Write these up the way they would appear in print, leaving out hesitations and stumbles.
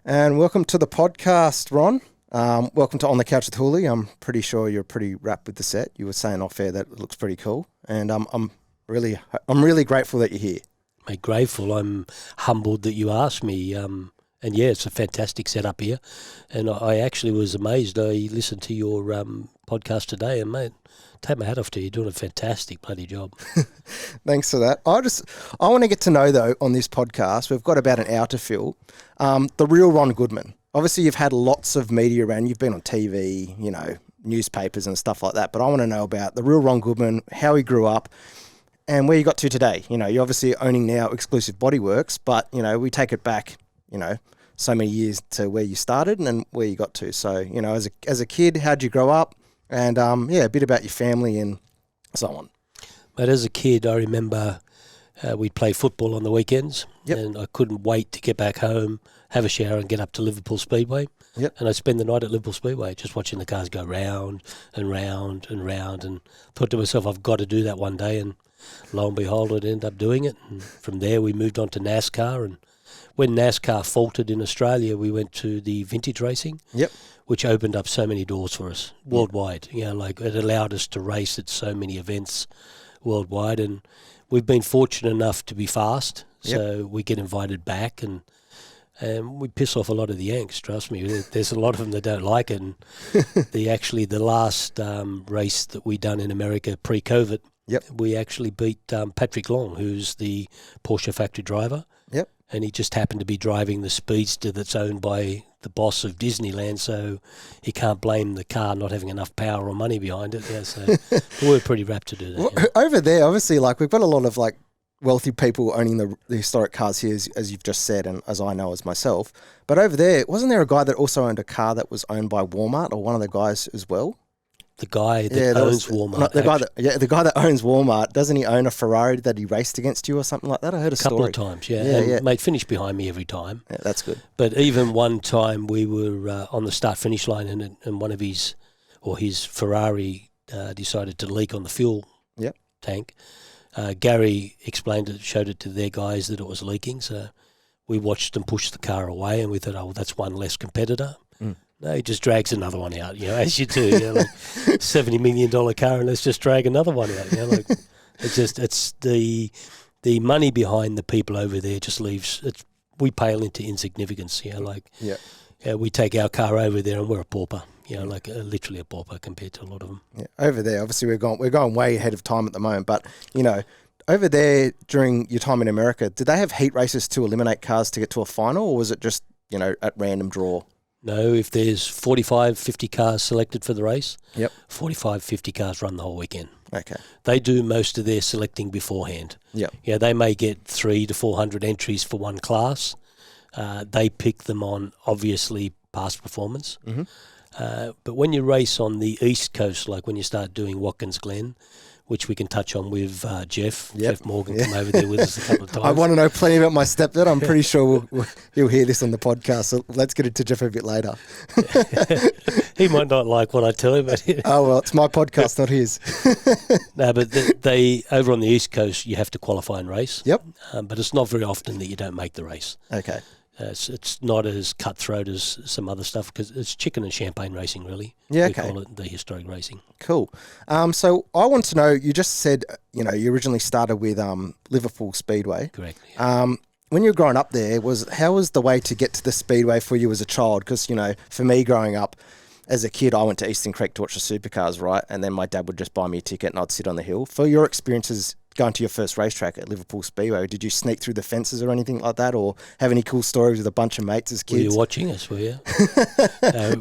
And welcome to the podcast, Ron. Welcome to On the Couch with Hooley. I'm pretty sure you're pretty wrapped with the set. You were saying off air that it looks pretty cool, and I'm really grateful that you're here. Mate, grateful. I'm humbled that you asked me. And yeah, it's a fantastic setup here. And I actually was amazed. I listened to your podcast today, and mate, take my hat off to you. You're doing a fantastic bloody job. Thanks for that. I want to get to know, though, on this podcast, we've got about an hour to fill, the real Ron Goodman. Obviously, you've had lots of media around. You've been on TV, newspapers and stuff like that. But I want to know about the real Ron Goodman, how he grew up, and where you got to today. You're obviously owning now Exclusive Body Werks, but, we take it back, so many years to where you started and then where you got to. So, as a kid, how'd you grow up? And, a bit about your family and so on. But as a kid, I remember we'd play football on the weekends. Yep. And I couldn't wait to get back home, have a shower and get up to Liverpool Speedway. Yep. And I'd spend the night at Liverpool Speedway just watching the cars go round and round and round, and thought to myself, I've got to do that one day. And lo and behold, I'd end up doing it. And from there, we moved on to NASCAR. And when NASCAR faltered in Australia, we went to the vintage racing. Yep. Which opened up so many doors for us worldwide. It allowed us to race at so many events worldwide, and we've been fortunate enough to be fast, so we get invited back, and we piss off a lot of the Yanks, trust me. There's a lot of them that don't like it, and the last race that we done in America pre-COVID, we actually beat Patrick Long, who's the Porsche factory driver. Yep. And he just happened to be driving the Speedster that's owned by the boss of Disneyland, so he can't blame the car not having enough power or money behind it. Yeah, so we're pretty rapt to do that. Well, over there, obviously, we've got a lot of wealthy people owning the historic cars here, as you've just said, and as I know as myself. But over there, wasn't there a guy that also owned a car that was owned by Walmart, or one of the guys as well? The guy that owns Walmart. The guy that owns Walmart, doesn't he own a Ferrari that he raced against you or something like that? I heard a story. Couple of times, yeah. Mate, finished behind me every time. Yeah, that's good. But even one time we were on the start-finish line, and one of his Ferrari decided to leak on the fuel tank. Gary showed it to their guys that it was leaking, so we watched them push the car away, and we thought, that's one less competitor. No, he just drags another one out, as you do. $70 million car, and let's just drag another one out. It's the money behind the people over there just leaves. We pale into insignificance. We take our car over there and we're a pauper. Literally a pauper compared to a lot of them. Yeah, over there, obviously we're going way ahead of time at the moment, but over there during your time in America, did they have heat races to eliminate cars to get to a final, or was it just at random draw? No, if there's 45, 50 cars selected for the race, 45, 50 cars run the whole weekend. Okay. They do most of their selecting beforehand. Yeah. They may get 300 to 400 entries for one class. They pick them on, obviously, past performance. Mm-hmm. But when you race on the East Coast, like when you start doing Watkins Glen, which we can touch on with Jeff. Yep. Jeff Morgan come over there with us a couple of times. I want to know plenty about my stepdad. I'm pretty sure he'll hear this on the podcast, so let's get into Jeff a bit later. He might not like what I tell him. But oh, well, it's my podcast, not his. No, but they over on the East Coast, you have to qualify and race. Yep. But it's not very often that you don't make the race. Okay. It's not as cutthroat as some other stuff, because it's chicken and champagne racing, really. Yeah, we call it the historic racing. Cool. So I want to know, you just said, you originally started with Liverpool Speedway. Correct. Yeah. When you were growing up there, how was the way to get to the Speedway for you as a child? Because, for me growing up, as a kid, I went to Eastern Creek to watch the supercars, right? And then my dad would just buy me a ticket and I'd sit on the hill. For your experiences going to your first racetrack at Liverpool Speedway, did you sneak through the fences or anything like that, or have any cool stories with a bunch of mates as kids? Were you watching us, were you?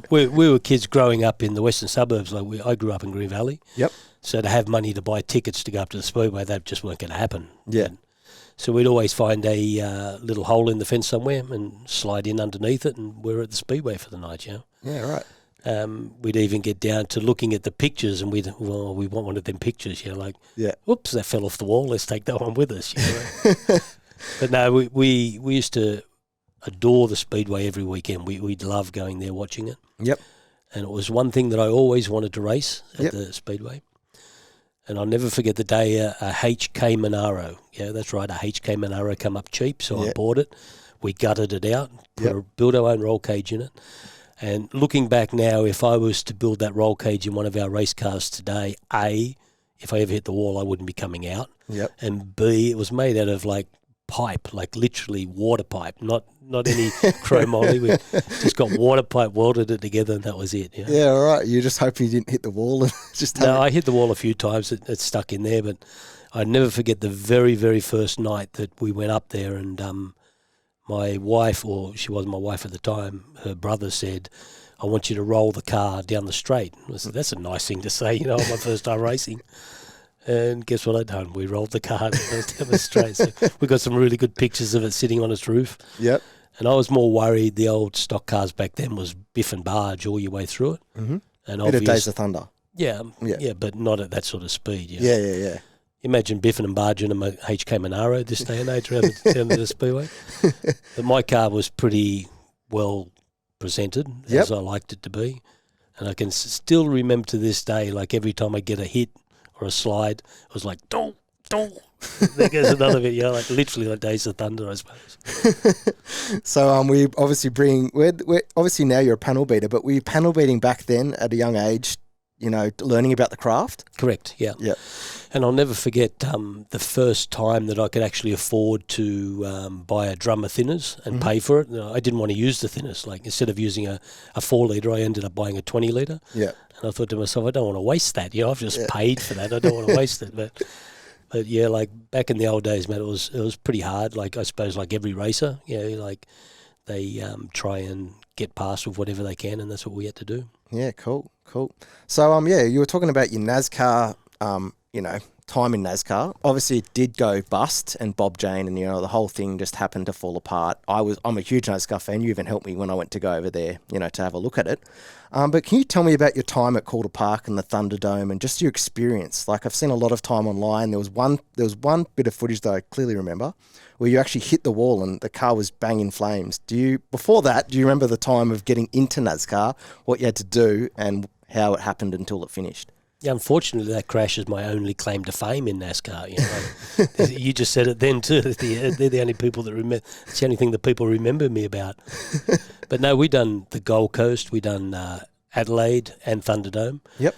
We were kids growing up in the western suburbs. I grew up in Green Valley. Yep. So to have money to buy tickets to go up to the Speedway, that just weren't going to happen. Yeah. So we'd always find a little hole in the fence somewhere and slide in underneath it, and we're at the Speedway for the night, Yeah, right. We'd even get down to looking at the pictures, and we want one of them pictures, oops, that fell off the wall, let's take that one with us. But no, we used to adore the Speedway every weekend. We'd love going there, watching it. Yep. And it was one thing that I always wanted to race at the Speedway. And I'll never forget the day a HK Monaro, that's right, a HK Monaro come up cheap, so I bought it. We gutted it out, built our own roll cage in it. And looking back now, if I was to build that roll cage in one of our race cars today, A, if I ever hit the wall, I wouldn't be coming out. Yep. And B, it was made out of like pipe, like literally water pipe, not any chromoly. We just got water pipe, welded it together, and that was it. Yeah, yeah, all right. You're just hoping you didn't hit the wall. And just no, I hit the wall a few times. It stuck in there, but I'd never forget the very, very first night that we went up there, and my wife, or she wasn't my wife at the time, her brother said, I want you to roll the car down the straight. I said, that's a nice thing to say, on my first time racing. And guess what I'd done? We rolled the car down the straight. So we got some really good pictures of it sitting on its roof. Yep. And I was more worried the old stock cars back then was biff and barge all your way through it. Mm-hmm. And bit of Days of Thunder. Yeah, but not at that sort of speed. Yeah. Imagine biffing and barging a HK Monaro this day and age around the speedway. But my car was pretty well presented, as I liked it to be. And I can still remember to this day, like every time I get a hit or a slide, it was like, dong. There goes another bit, like literally like Days of Thunder, I suppose. So we obviously we're obviously now you're a panel beater, but were you panel beating back then at a young age, learning about the craft? Correct, yeah. Yeah. And I'll never forget the first time that I could actually afford to buy a drum of thinners and pay for it. I didn't want to use the thinners. Like instead of using a 4-litre, I ended up buying a 20-litre. Yeah. And I thought to myself, I don't want to waste that. I've just paid for that. I don't want to waste it. But yeah, like back in the old days, man, it was pretty hard. Like I suppose, like every racer, like they try and get past with whatever they can, and that's what we had to do. Yeah, cool. So you were talking about your NASCAR, time in NASCAR. Obviously, it did go bust, and Bob Jane, and the whole thing just happened to fall apart. I'm a huge NASCAR fan. You even helped me when I went to go over there, to have a look at it. But can you tell me about your time at Calder Park and the Thunderdome, and just your experience? Like I've seen a lot of time online. There was one bit of footage that I clearly remember where you actually hit the wall and the car was banging flames. Before that, do you remember the time of getting into NASCAR, what you had to do, and how it happened until it finished? Yeah, unfortunately, that crash is my only claim to fame in NASCAR. You just said it then too. They're the only people that remember. It's the only thing that people remember me about. But no, we done the Gold Coast, we done Adelaide and Thunderdome. Yep.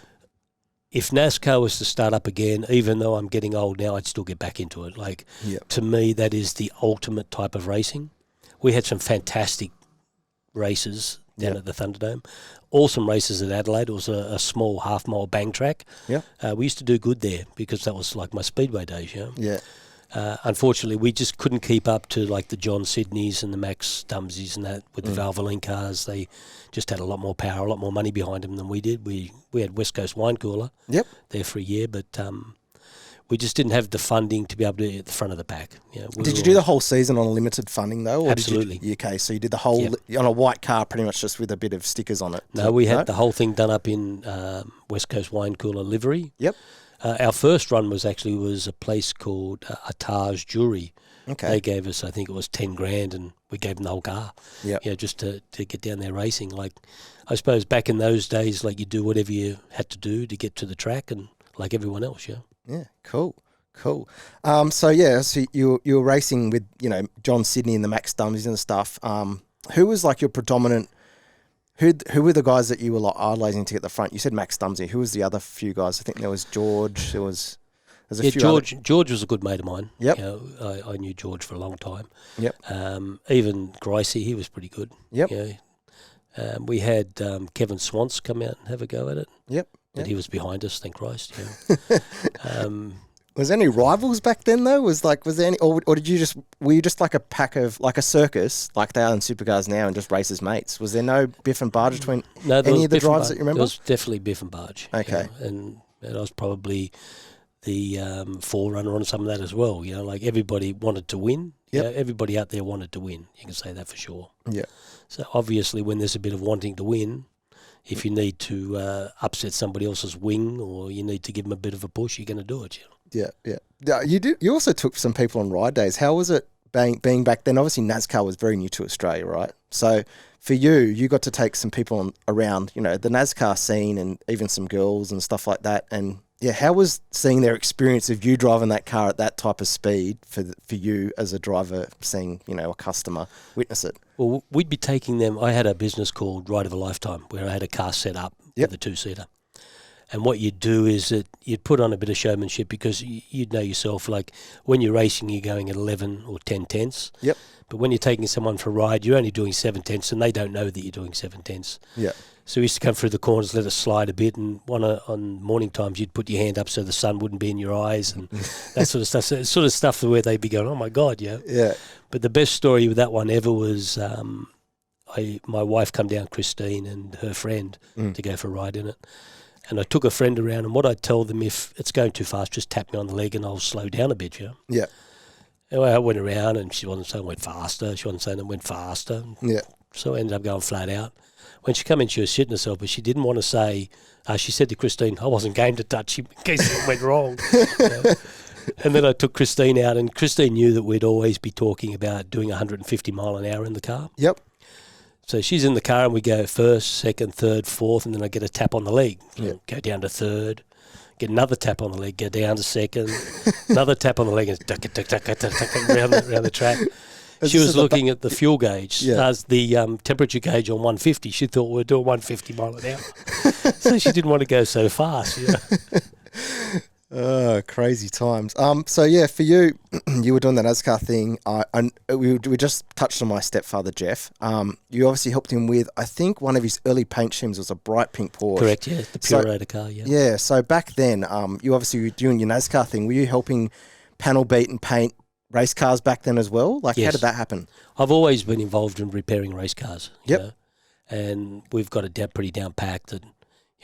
If NASCAR was to start up again, even though I'm getting old now, I'd still get back into it. To me, that is the ultimate type of racing. We had some fantastic races down at the Thunderdome. Awesome races at Adelaide. It was a small half-mile bang track. Yeah. We used to do good there because that was like my speedway days, Yeah. Unfortunately, we just couldn't keep up to like the John Sydneys and the Max Dumsies and that with the Valvoline cars. They just had a lot more power, a lot more money behind them than we did. We had West Coast Wine Cooler there for a year, but we just didn't have the funding to be able to be at the front of the pack. Did you do the whole season on a limited funding though? Or absolutely. Okay, so you did the whole on a white car pretty much just with a bit of stickers on it. No, we had the whole thing done up in West Coast Wine Cooler livery. Yep. Our first run was a place called Attaj Jewelry. Okay. They gave us, I think it was $10,000, and we gave them the whole car. Yeah. Just to get down there racing. Like, I suppose back in those days, like you do whatever you had to do to get to the track, and like everyone else. Yeah. Yeah. Cool. So you were racing with John Sydney and the Max Dumsies and stuff. Who was like your predominant? Who were the guys that you were like idolizing to get the front? You said Max Dumsy. Who was the other few guys? I think there was George. There's a few. George was a good mate of mine. Yep. I knew George for a long time. Yep. Even Gricey, he was pretty good. Yep. We had Kevin Swans come out and have a go at it. Yep. But he was behind us, thank Christ. Was there any rivals back then though? Was there any, or were you just like a pack of like a circus like they are in supercars now and just race as mates? Was there no biff and barge between any of the drives that you remember? There was definitely biff and barge. Okay, and I was probably the forerunner on some of that as well. Like everybody wanted to win. Yep. Everybody out there wanted to win. You can say that for sure. Yeah. So obviously, when there's a bit of wanting to win, if you need to upset somebody else's wing or you need to give them a bit of a push, you're going to do it. Yeah. You also took some people on ride days. How was it being back then? Obviously, NASCAR was very new to Australia, right? So for you got to take some people around, the NASCAR scene and even some girls and stuff like that. And how was seeing their experience of you driving that car at that type of speed for you as a driver, seeing, a customer witness it? Well, we'd be taking them. I had a business called Ride of a Lifetime where I had a car set up with a two-seater. And what you'd do is that you'd put on a bit of showmanship because you'd know yourself, like when you're racing, you're going at 11 or 10 tenths. Yep. But when you're taking someone for a ride, you're only doing 7 tenths and they don't know that you're doing 7 tenths. Yeah. So we used to come through the corners, let it slide a bit, and on morning times you'd put your hand up so the sun wouldn't be in your eyes and that sort of stuff. So it's sort of stuff where they'd be going, oh my God, yeah. Yeah. But the best story with that one ever was my wife come down, Christine, and her friend to go for a ride in it. And I took a friend around, and what I'd tell them, if it's going too fast, just tap me on the leg and I'll slow down a bit, Yeah. Anyway, I went around and she wasn't saying it went faster. She wasn't saying it went faster. Yeah. So I ended up going flat out. When she came in, she was shitting herself, but she didn't want to say, she said to Christine, I wasn't game to touch him in case it went wrong. And then I took Christine out, and Christine knew that we'd always be talking about doing 150 mile an hour in the car. Yep. So she's in the car and we go first, second, third, fourth, and then I get a tap on the leg. So go down to third, get another tap on the leg, go down to second, another tap on the leg, and around the track. She was looking at the fuel gauge, as the temperature gauge on 150. She thought we were doing 150 mile an hour. So she didn't want to go so fast. Oh, crazy times. So yeah, for you, you were doing the NASCAR thing. We just touched on my stepfather, Jeff. You obviously helped him with, I think one of his early paint schemes was a bright pink Porsche. Correct, yeah, the Purator car, yeah. Yeah, so back then, you obviously were doing your NASCAR thing. Were you helping panel beat and paint race cars back then as well? Like, how did that happen? I've always been involved in repairing race cars. Yep. You know? And we've got it pretty down packed that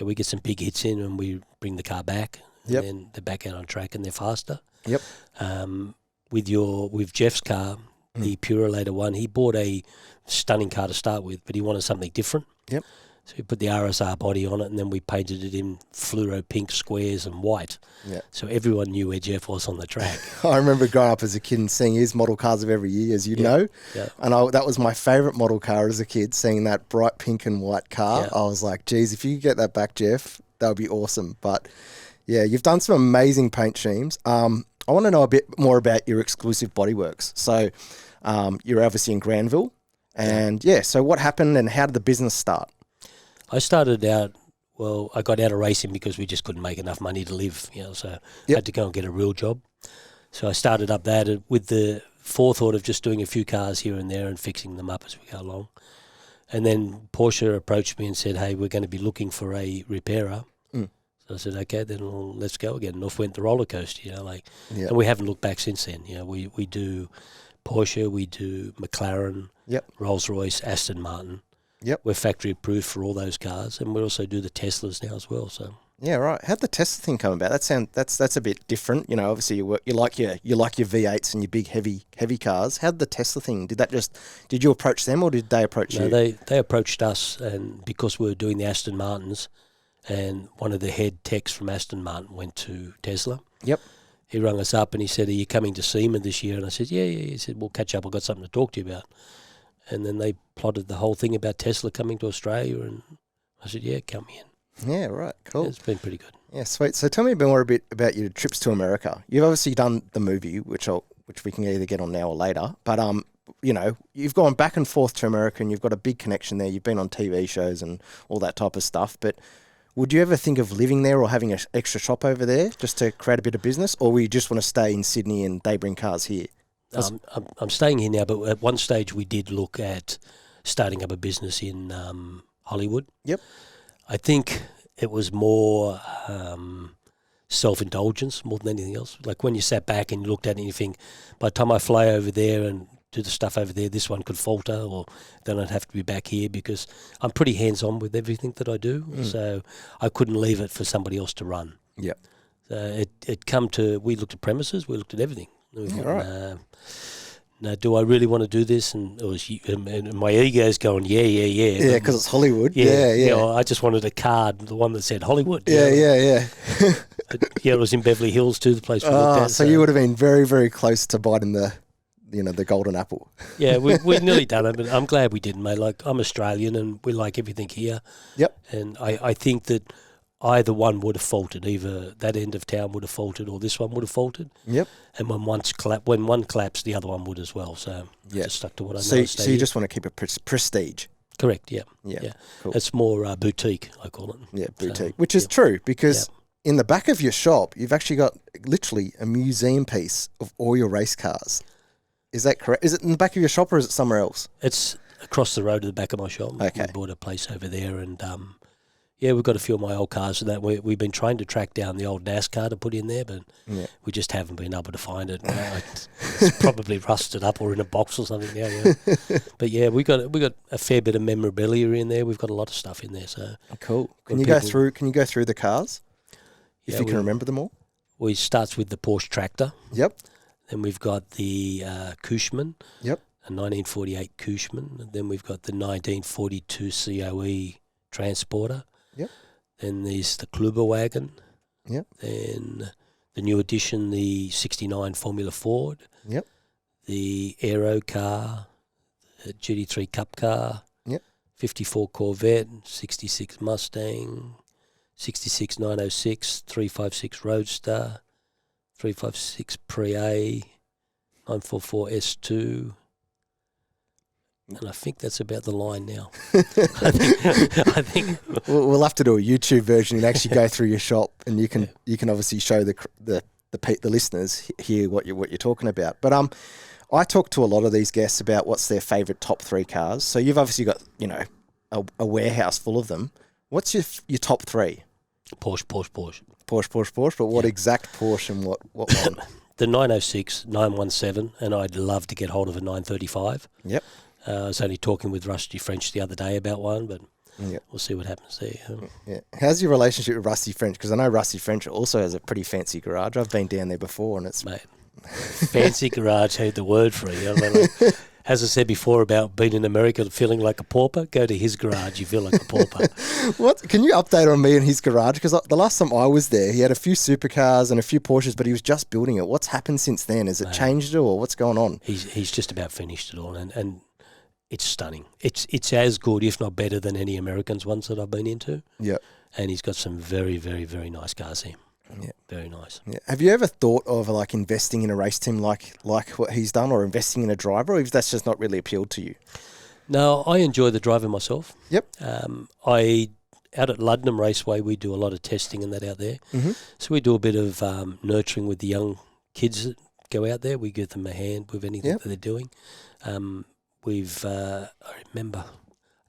we get some big hits in and we bring the car back. And then they're back out on track and they're faster. Yep. With Jeff's car, the Purator one, he bought a stunning car to start with, but he wanted something different. Yep. So we put the RSR body on it, and then we painted it in fluoro pink squares and white. Yeah. So everyone knew where Jeff was on the track. I remember growing up as a kid and seeing his model cars of every year, as you know. Yeah. And that was my favourite model car as a kid, seeing that bright pink and white car. Yeah. I was like, geez, if you could get that back, Jeff, that would be awesome. But yeah, you've done some amazing paint schemes. I want to know a bit more about your Exclusive Body Werks. So you're obviously in Granville. And so what happened and how did the business start? I started out, I got out of racing because we just couldn't make enough money to live, so I had to go and get a real job. So I started up that with the forethought of just doing a few cars here and there and fixing them up as we go along. And then Porsche approached me and said, hey, we're going to be looking for a repairer. So I said, okay, then let's go again. And off went the roller coaster, and we haven't looked back since then. We do Porsche, we do McLaren, Rolls-Royce, Aston Martin. Yep, we're factory approved for all those cars, and we also do the Teslas now as well. So yeah, right. How'd the Tesla thing come about? That's a bit different. Obviously you like your V8s and your big heavy cars. How'd the Tesla thing? Did you approach them or did they approach you? No, they approached us, and because we were doing the Aston Martins, and one of the head techs from Aston Martin went to Tesla. Yep. He rang us up and he said, "Are you coming to SEMA this year?" And I said, "Yeah." He said, "We'll catch up. I've got something to talk to you about." And then they plotted the whole thing about Tesla coming to Australia, and I said, yeah, count me in. Yeah, right, cool. Yeah, it's been pretty good. Yeah, sweet. So tell me a bit about your trips to America. You've obviously done the movie, which we can either get on now or later, but you've gone back and forth to America and you've got a big connection there. You've been on TV shows and all that type of stuff, but would you ever think of living there or having an extra shop over there just to create a bit of business, or will you just want to stay in Sydney and they bring cars here? I'm staying here now, but at one stage we did look at starting up a business in Hollywood. Yep. I think it was more self-indulgence more than anything else. Like when you sat back and you looked at it and you think, by the time I fly over there and do the stuff over there, this one could falter, or then I'd have to be back here, because I'm pretty hands-on with everything that I do. So I couldn't leave it for somebody else to run. Yep. So it come to, we looked at premises, we looked at everything. Now, do I really want to do this? And my ego's going, yeah. Yeah, because it's Hollywood. Yeah. I just wanted a card, the one that said Hollywood. Yeah. Yeah, it was in Beverly Hills too, the place we looked at. So you would have been very, very close to biting the golden apple. Yeah, we've nearly done it, but I'm glad we didn't, mate. Like, I'm Australian and we like everything here. Yep. And I think that either one would have faltered. Either that end of town would have faltered or this one would have faltered. Yep. And when one collapsed, the other one would as well. So I just stuck to what I know. So you just want to keep it prestige. Correct, yeah. Yeah. Cool. It's more boutique, I call it. Yeah, boutique, which is true because in the back of your shop, you've actually got literally a museum piece of all your race cars. Is that correct? Is it in the back of your shop or is it somewhere else? It's across the road to the back of my shop. Okay. We bought a place over there and, we've got a few of my old cars and that. We've been trying to track down the old NASCAR to put in there, but we just haven't been able to find it. It's probably rusted up or in a box or something now. Yeah. But we got a fair bit of memorabilia in there. We've got a lot of stuff in there. So cool. Can you go through the cars? If you can remember them all. We starts with the Porsche Tractor. Yep. Then we've got the Cushman. Yep. A 1948 Cushman. And then we've got the 1942 COE Transporter. Yep. Then there's the Kluber wagon. Yep. Then the new edition, the 69 Formula Ford. Yep. The Aero car, the GT3 Cup car. Yep. 54 Corvette, 66 Mustang, 66 906, 356 Roadster, 356 Pre-A, 944 S2. And I think that's about the line now. I think we'll have to do a YouTube version and actually go through your shop, and you can obviously show the listeners here what you're talking about. But I talk to a lot of these guests about what's their favourite top 3 cars. So you've obviously got a warehouse full of them. What's your top 3? Porsche. But what exact Porsche and what one? The 906, 917, and I'd love to get hold of a 935. Yep. I was only talking with Rusty French the other day about one, but we'll see what happens there. Yeah. How's your relationship with Rusty French? Because I know Rusty French also has a pretty fancy garage. I've been down there before, and it's... Mate, fancy garage, had the word for it. As I said before about being in America and feeling like a pauper, go to his garage, you feel like a pauper. What? Can you update on me and his garage? Because the last time I was there, he had a few supercars and a few Porsches, but he was just building it. What's happened since then? Has it changed it, or what's going on? He's just about finished it all, and it's stunning. It's as good, if not better, than any Americans ones that I've been into. Yeah. And he's got some very, very, very nice cars here. Yeah. Very nice. Yeah. Have you ever thought of investing in a race team like what he's done, or investing in a driver, or if that's just not really appealed to you? No, I enjoy the driving myself. Yep. Out at Luddenham Raceway, we do a lot of testing and that out there. Mm-hmm. So we do a bit of nurturing with the young kids that go out there. We give them a hand with anything that they're doing. I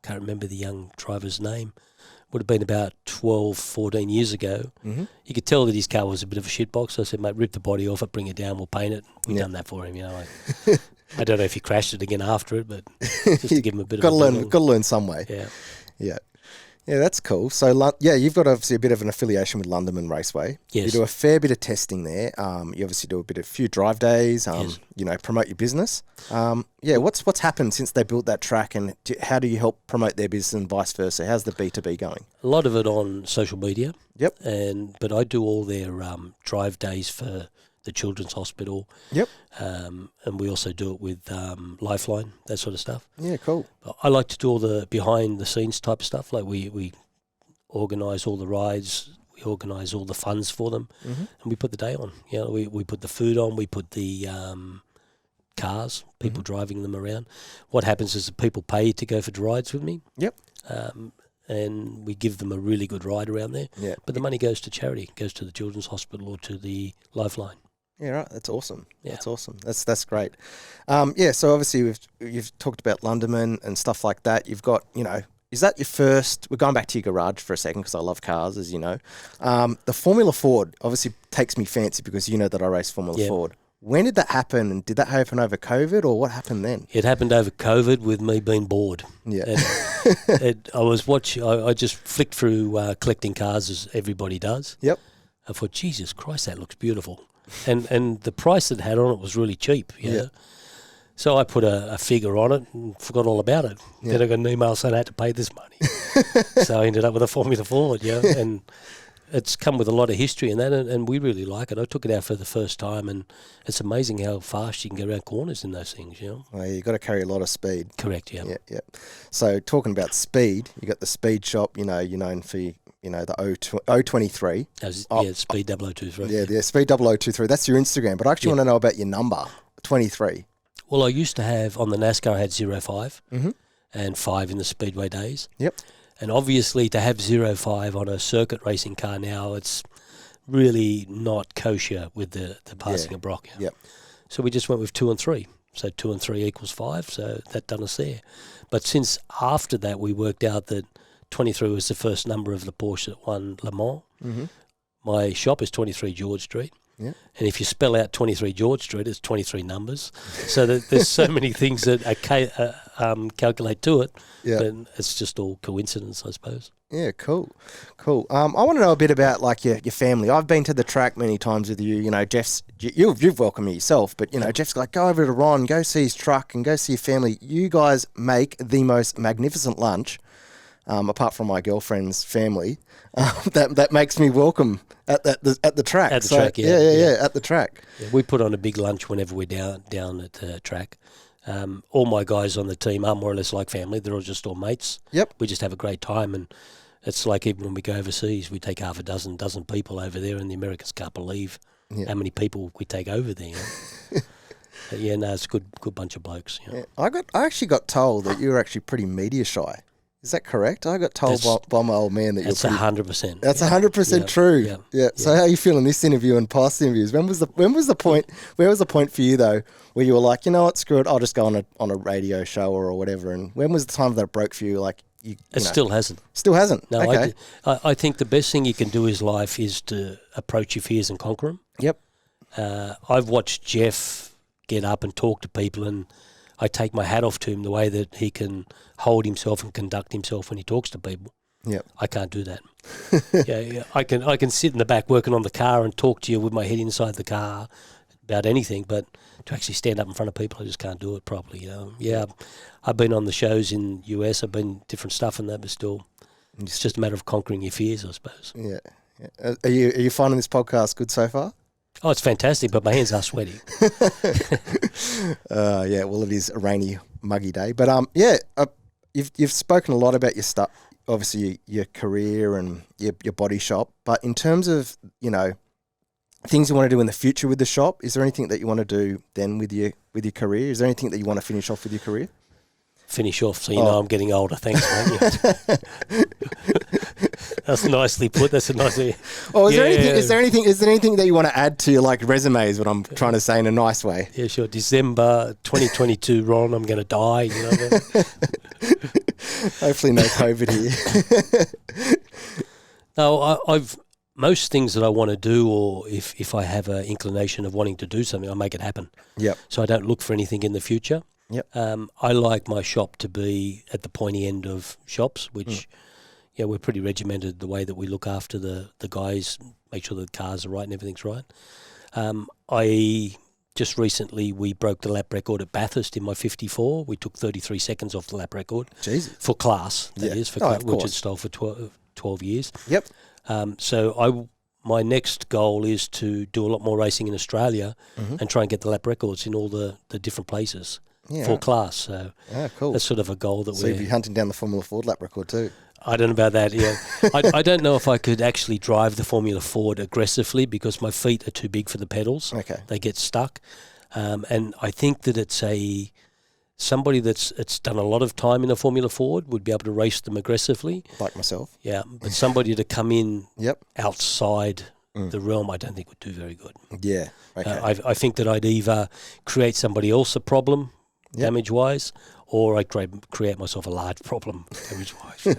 can't remember the young driver's name. Would have been about 12, 14 years ago. Mm-hmm. You could tell that his car was a bit of a shitbox. So I said, mate, rip the body off it, bring it down, we'll paint it. We've done that for him, I don't know if he crashed it again after it, but just to give him a bit got to learn some way. Yeah. Yeah, that's cool. So, you've got obviously a bit of an affiliation with London Raceway. Yes. You do a fair bit of testing there. You obviously do a few drive days, promote your business. What's happened since they built that track, and how do you help promote their business and vice versa? How's the B2B going? A lot of it on social media. Yep. But I do all their drive days for the Children's Hospital. Yep. And we also do it with Lifeline, that sort of stuff. Yeah, cool. I like to do all the behind-the-scenes type of stuff. Like we organise all the rides, we organise all the funds for them, and we put the day on. We put the food on, we put the cars, people driving them around. What happens is that people pay to go for rides with me. Yep. And we give them a really good ride around there. Yeah. But the money goes to charity, goes to the Children's Hospital or to the Lifeline. Yeah, right. That's awesome. Yeah. That's awesome. That's great. So obviously you've talked about London and stuff like that. You've got, is that your first? We're going back to your garage for a second because I love cars, as you know. The Formula Ford obviously takes me fancy because you know that I race Formula Ford. When did that happen, and did that happen over COVID, or what happened then? It happened over COVID with me being bored. Yeah. I just flicked through collecting cars as everybody does. Yep. I thought, Jesus Christ, that looks beautiful. And the price it had on it was really cheap. Yeah. So I put a figure on it and forgot all about it. Yeah. Then I got an email saying I had to pay this money. So I ended up with a Formula Ford, and it's come with a lot of history in that, and we really like it. I took it out for the first time, and it's amazing how fast you can go around corners in those things, Well, you've got to carry a lot of speed. Correct, yeah. Yeah. So talking about speed, you got the speed shop, you're known for the 023. Speed 0023. Yeah, the Speed 0023. That's your Instagram, but I actually want to know about your number, 23. Well, I used to have, on the NASCAR, I had 05 Mm-hmm. and 5 in the Speedway days. Yep. And obviously to have 05 on a circuit racing car now, it's really not kosher with the passing of Brock. Yep. So we just went with 2 and 3. So 2 and 3 equals 5, so that done us there. But since after that, we worked out that 23 was the first number of the Porsche that won Le Mans. Mm-hmm. My shop is 23 George Street. Yeah. And if you spell out 23 George Street, it's 23 numbers. So there's so many things that calculate to it. Yeah. But it's just all coincidence, I suppose. Yeah, cool. I want to know a bit about like your family. I've been to the track many times with you. You know, Jeff's you've welcomed me yourself, but you know, Jeff's like, go over to Ron, go see his truck, and go see your family. You guys make the most magnificent lunch, apart from my girlfriend's family. That makes me welcome at the track. At the track, yeah, at the track. Yeah, we put on a big lunch whenever we're down at the track. All my guys on the team are more or less like family. They're all just all mates. Yep. We just have a great time, and it's like even when we go overseas, we take half a dozen people over there, and the Americans can't believe how many people we take over there. But it's a good bunch of blokes. Yeah. I actually got told that you were actually pretty media shy. Is that correct? I got told by my old man that you're pretty... 100%. That's 100% true. Yeah. So how are you feeling this interview and past interviews? When was the point? Where was the point for you though, where you were like, you know what, screw it, I'll just go on a radio show or whatever? And when was the time that it broke for you? Like it still hasn't. Still hasn't. No, okay. I think the best thing you can do in life is to approach your fears and conquer them. Yep. I've watched Jeff get up and talk to people, and I take my hat off to him the way that he can hold himself and conduct himself when he talks to people. Yep. I can't do that. I can sit in the back working on the car and talk to you with my head inside the car about anything, but to actually stand up in front of people, I just can't do it properly. I've been on the shows in US, I've been different stuff and that, but still, it's just a matter of conquering your fears, I suppose. Yeah. Are you finding this podcast good so far? Oh, it's fantastic, but my hands are sweaty. Well, it is a rainy, muggy day. But you've spoken a lot about your stuff, obviously your career and your body shop. But in terms of, things you want to do in the future with the shop, is there anything that you want to do then with your career? Is there anything that you want to finish off with your career? Finish off, so know I'm getting older. Thanks, mate. That's nicely put. That's a nice. Oh, is there anything that you want to add to your resume? Is what I'm trying to say in a nice way. Yeah, sure. December 2022, Ron. I'm going to die. Hopefully, no COVID here. No, I've most things that I want to do, or if I have an inclination of wanting to do something, I make it happen. Yep. So I don't look for anything in the future. Yep. I like my shop to be at the pointy end of shops, which, we're pretty regimented the way that we look after the guys, make sure the cars are right and everything's right. I just recently, we broke the lap record at Bathurst in my 54. We took 33 seconds off the lap record. Jesus. For class, that is, for class, which had stole for 12 years. Yep. My next goal is to do a lot more racing in Australia and try and get the lap records in all the different places. For class, so cool. That's sort of a goal that you'd be hunting down the Formula Ford lap record too. I don't know about that, I don't know if I could actually drive the Formula Ford aggressively because my feet are too big for the pedals. Okay. They get stuck. And I think that it's somebody that's done a lot of time in a Formula Ford would be able to race them aggressively. Like myself. Yeah, but somebody to come in outside the realm, I don't think would do very good. Yeah, okay. I think that I'd either create somebody else a problem damage-wise, or I create myself a large problem damage-wise.